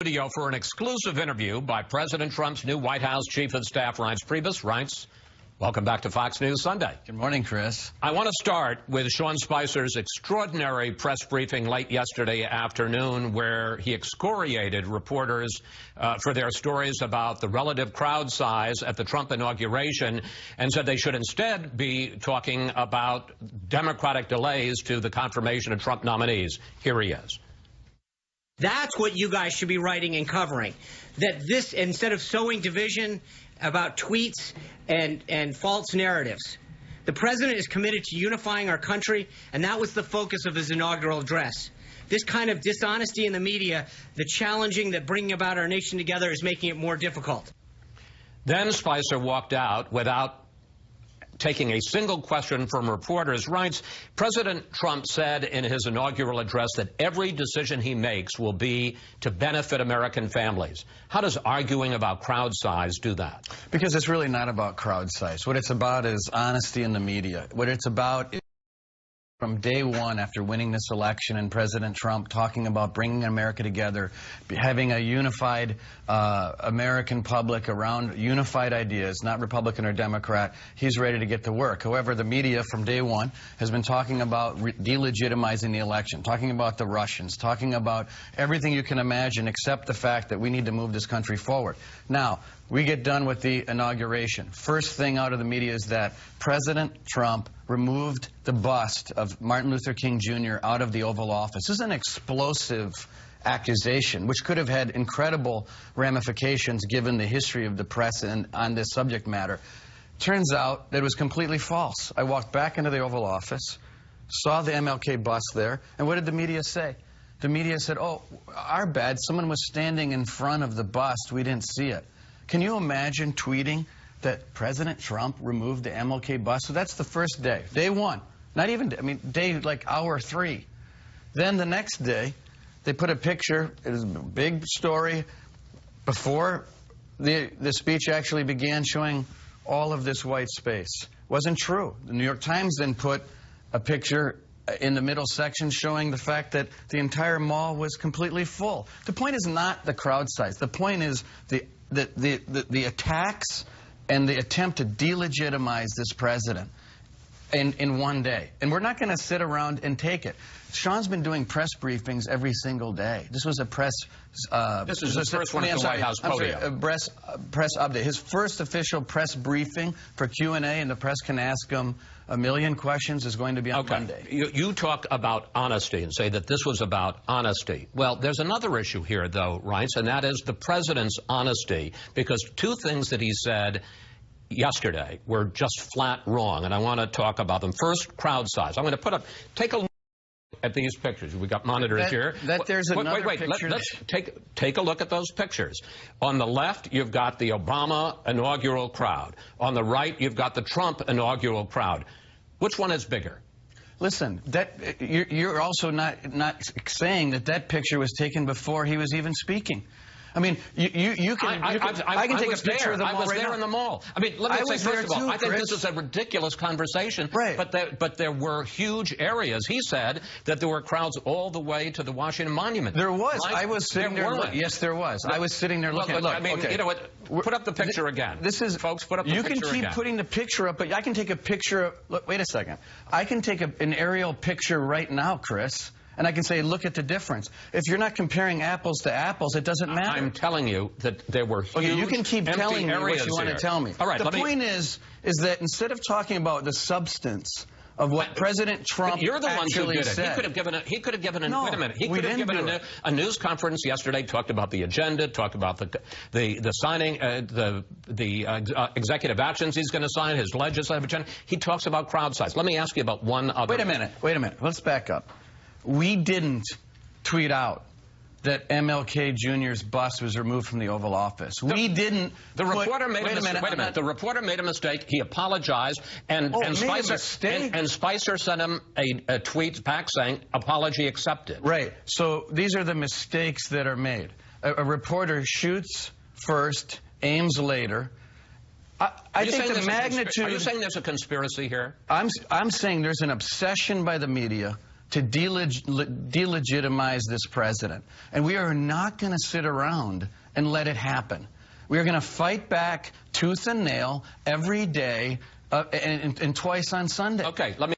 Video for an exclusive interview by President Trump's new White House Chief of Staff, Reince Priebus. Reince, welcome back to Fox News Sunday. Good morning, Chris. I want to start with Sean Spicer's extraordinary press briefing late yesterday afternoon where he excoriated reporters for their stories about the relative crowd size at the Trump inauguration and said they should instead be talking about Democratic delays to the confirmation of Trump nominees. Here he is. That's what you guys should be writing and covering. That this, instead of sowing division about tweets and false narratives, the president is committed to unifying our country, and that was the focus of his inaugural address. This kind of dishonesty in the media, the challenging that bringing about our nation together is making it more difficult. Then Spicer walked out without taking a single question from reporters. Reince, President Trump said in his inaugural address that every decision he makes will be to benefit American families. How does arguing about crowd size do that? Because it's really not about crowd size. What it's about is honesty in the media. What it's about is from day one after winning this election and President Trump talking about bringing America together, having a unified American public around unified ideas, not Republican or Democrat, he's ready to get to work. However, the media from day one has been talking about delegitimizing the election, talking about the Russians, talking about everything you can imagine except the fact that we need to move this country forward. Now, we get done with the inauguration. First thing out of the media is that President Trump removed the bust of Martin Luther King Jr. out of the Oval Office. This is an explosive accusation, which could have had incredible ramifications given the history of the press on this subject matter. Turns out that it was completely false. I walked back into the Oval Office, saw the MLK bust there, and what did the media say? The media said, oh, our bad, someone was standing in front of the bust, we didn't see it. Can you imagine tweeting that President Trump removed the MLK bust? So that's the first day. Day one. Not even, I mean, day like hour 3. Then the next day, they put a picture, it was a big story, before the speech actually began, showing all of this white space. Wasn't true. The New York Times then put a picture in the middle section showing the fact that the entire mall was completely full. The point is not the crowd size. The point is the attacks and the attempt to delegitimize this president in one day. And we're not going to sit around and take it. Sean's been doing press briefings every single day. This was a press... this is his first one at the White House podium. Press update. His first official press briefing for Q&A, and the press can ask him a million questions, is going to be on Monday. You talk about honesty and say that this was about honesty. Well, there's another issue here, though, Reince, and that is the president's honesty, because two things that he said yesterday were just flat wrong, and I want to talk about them. First, crowd size. I'm going to put up, take a look at these pictures. We got monitors here. There's another picture. Let's take a look at those pictures. On the left, you've got the Obama inaugural crowd. On the right, you've got the Trump inaugural crowd. Which one is bigger? Listen, you're also not saying that picture was taken before he was even speaking. I mean, I can take a picture of the mall. I was there in the mall. I mean, let me say, first of all, I think this is a ridiculous conversation. Right. But there were huge areas. He said that there were crowds all the way to the Washington Monument. There was. I was sitting there. Yes, there was. I was sitting there looking. Look, I mean, okay. You know what? Put up the picture again. This is, folks, put up the picture again. You can keep putting the picture up, but I can take a picture. Look, wait a second. I can take an aerial picture right now, Chris. And I can say, look at the difference. If you're not comparing apples to apples, it doesn't matter. I'm telling you that there were huge you can keep telling me what you want to tell me. All right, the point is that instead of talking about the substance of what President Trump You're the ones who did it. said. He could have given it. He could have given it. No, wait a minute. He could have given a news conference yesterday. Talked about the agenda. Talked about the signing, the executive actions he's going to sign. His legislative agenda. He talks about crowd size. Let me ask you about one other. Wait a minute. Wait a minute. Let's back up. We didn't tweet out that MLK Jr.'s bust was removed from the Oval Office. We didn't. The reporter made a mistake. Wait a minute. The reporter made a mistake. He apologized, and Spicer sent him a tweet back saying, "Apology accepted." Right. So these are the mistakes that are made. A reporter shoots first, aims later. I think the magnitude. Are you saying there's a conspiracy here? I'm saying there's an obsession by the media to delegitimize this president. And we are not going to sit around and let it happen. We are going to fight back tooth and nail every day and twice on Sunday. Okay, let me